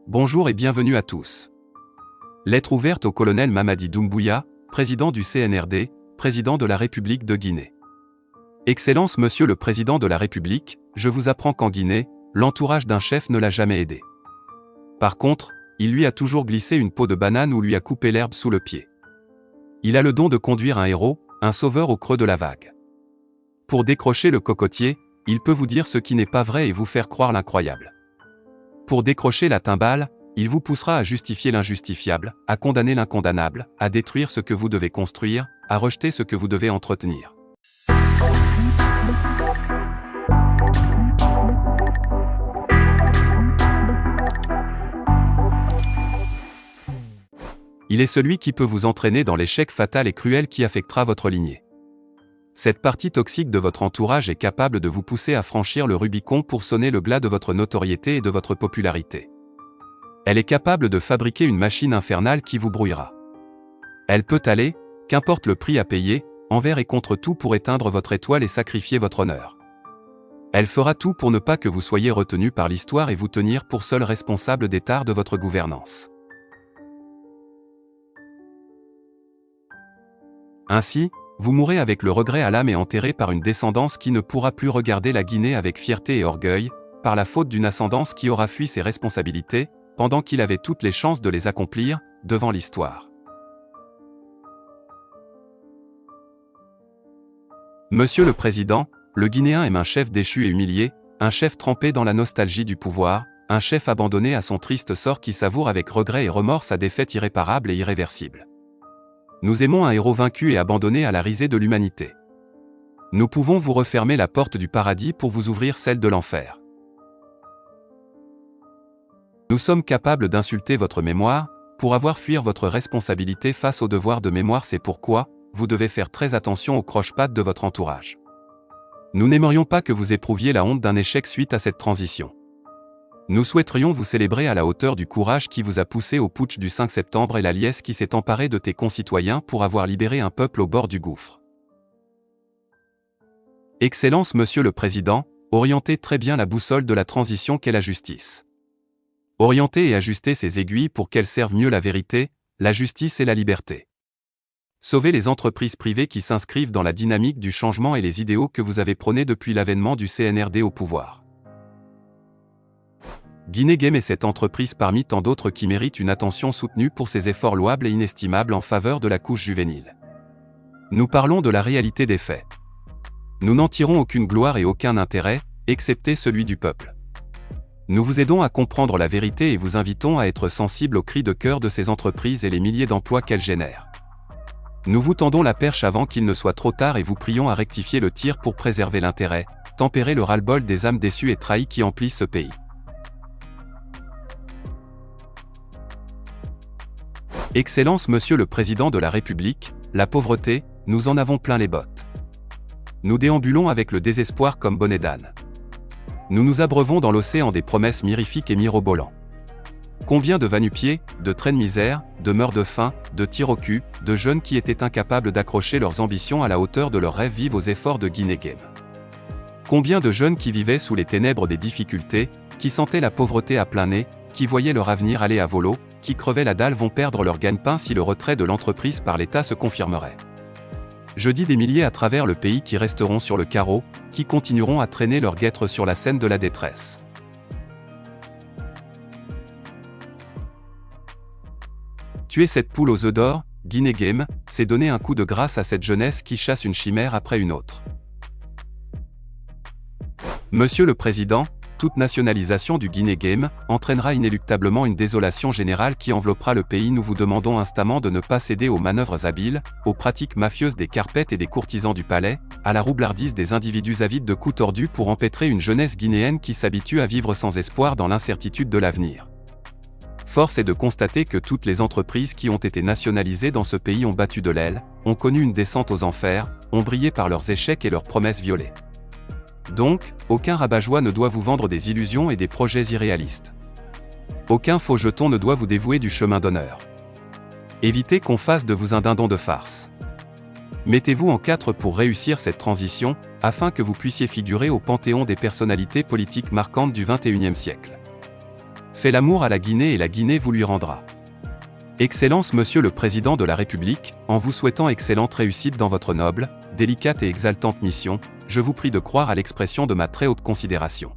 Bonjour et bienvenue à tous. Lettre ouverte au colonel Mamadi Doumbouya, président du CNRD, président de la République de Guinée. Excellence Monsieur le Président de la République, je vous apprends qu'en Guinée, l'entourage d'un chef ne l'a jamais aidé. Par contre, il lui a toujours glissé une peau de banane ou lui a coupé l'herbe sous le pied. Il a le don de conduire un héros, un sauveur au creux de la vague. Pour décrocher le cocotier, il peut vous dire ce qui n'est pas vrai et vous faire croire l'incroyable. Pour décrocher la timbale, il vous poussera à justifier l'injustifiable, à condamner l'incondamnable, à détruire ce que vous devez construire, à rejeter ce que vous devez entretenir. Il est celui qui peut vous entraîner dans l'échec fatal et cruel qui affectera votre lignée. Cette partie toxique de votre entourage est capable de vous pousser à franchir le Rubicon pour sonner le glas de votre notoriété et de votre popularité. Elle est capable de fabriquer une machine infernale qui vous brouillera. Elle peut aller, qu'importe le prix à payer, envers et contre tout pour éteindre votre étoile et sacrifier votre honneur. Elle fera tout pour ne pas que vous soyez retenu par l'histoire et vous tenir pour seul responsable des tares de votre gouvernance. Ainsi, vous mourrez avec le regret à l'âme et enterré par une descendance qui ne pourra plus regarder la Guinée avec fierté et orgueil, par la faute d'une ascendance qui aura fui ses responsabilités, pendant qu'il avait toutes les chances de les accomplir, devant l'histoire. Monsieur le Président, le Guinéen aime un chef déchu et humilié, un chef trempé dans la nostalgie du pouvoir, un chef abandonné à son triste sort qui savoure avec regret et remords sa défaite irréparable et irréversible. Nous aimons un héros vaincu et abandonné à la risée de l'humanité. Nous pouvons vous refermer la porte du paradis pour vous ouvrir celle de l'enfer. Nous sommes capables d'insulter votre mémoire, pour avoir fuir votre responsabilité face au devoir de mémoire. C'est pourquoi, vous devez faire très attention aux croche-pattes de votre entourage. Nous n'aimerions pas que vous éprouviez la honte d'un échec suite à cette transition. Nous souhaiterions vous célébrer à la hauteur du courage qui vous a poussé au putsch du 5 septembre et la liesse qui s'est emparée de tes concitoyens pour avoir libéré un peuple au bord du gouffre. Excellence Monsieur le Président, orientez très bien la boussole de la transition qu'est la justice. Orientez et ajustez ces aiguilles pour qu'elles servent mieux la vérité, la justice et la liberté. Sauvez les entreprises privées qui s'inscrivent dans la dynamique du changement et les idéaux que vous avez prônés depuis l'avènement du CNRD au pouvoir. Guinée Game est cette entreprise parmi tant d'autres qui mérite une attention soutenue pour ses efforts louables et inestimables en faveur de la couche juvénile. Nous parlons de la réalité des faits. Nous n'en tirons aucune gloire et aucun intérêt, excepté celui du peuple. Nous vous aidons à comprendre la vérité et vous invitons à être sensibles aux cris de cœur de ces entreprises et les milliers d'emplois qu'elles génèrent. Nous vous tendons la perche avant qu'il ne soit trop tard et vous prions à rectifier le tir pour préserver l'intérêt, tempérer le ras-le-bol des âmes déçues et trahies qui emplissent ce pays. Excellence Monsieur le Président de la République, la pauvreté, nous en avons plein les bottes. Nous déambulons avec le désespoir comme bonnet d'âne. Nous nous abreuvons dans l'océan des promesses mirifiques et mirobolants. Combien de va-nu-pieds, de traînes misère, de meurtres de faim, de tirs au cul, de jeunes qui étaient incapables d'accrocher leurs ambitions à la hauteur de leurs rêves vivent aux efforts de Guinée Game. Combien de jeunes qui vivaient sous les ténèbres des difficultés, qui sentaient la pauvreté à plein nez, qui voyaient leur avenir aller à volo, qui crevaient la dalle vont perdre leur gagne-pain si le retrait de l'entreprise par l'État se confirmerait. Je dis des milliers à travers le pays qui resteront sur le carreau, qui continueront à traîner leurs guêtres sur la scène de la détresse. Tuer cette poule aux œufs d'or, Guinée Game, c'est donner un coup de grâce à cette jeunesse qui chasse une chimère après une autre. Monsieur le Président, toute nationalisation du Guinée Game entraînera inéluctablement une désolation générale qui enveloppera le pays. Nous vous demandons instamment de ne pas céder aux manœuvres habiles, aux pratiques mafieuses des carpettes et des courtisans du palais, à la roublardise des individus avides de coups tordus pour empêtrer une jeunesse guinéenne qui s'habitue à vivre sans espoir dans l'incertitude de l'avenir. Force est de constater que toutes les entreprises qui ont été nationalisées dans ce pays ont battu de l'aile, ont connu une descente aux enfers, ont brillé par leurs échecs et leurs promesses violées. Donc, aucun rabat-joie ne doit vous vendre des illusions et des projets irréalistes. Aucun faux jeton ne doit vous dévouer du chemin d'honneur. Évitez qu'on fasse de vous un dindon de farce. Mettez-vous en quatre pour réussir cette transition, afin que vous puissiez figurer au panthéon des personnalités politiques marquantes du XXIe siècle. fait l'amour à la Guinée et la Guinée vous lui rendra. Excellence Monsieur le Président de la République, en vous souhaitant excellente réussite dans votre noble, délicate et exaltante mission, je vous prie de croire à l'expression de ma très haute considération.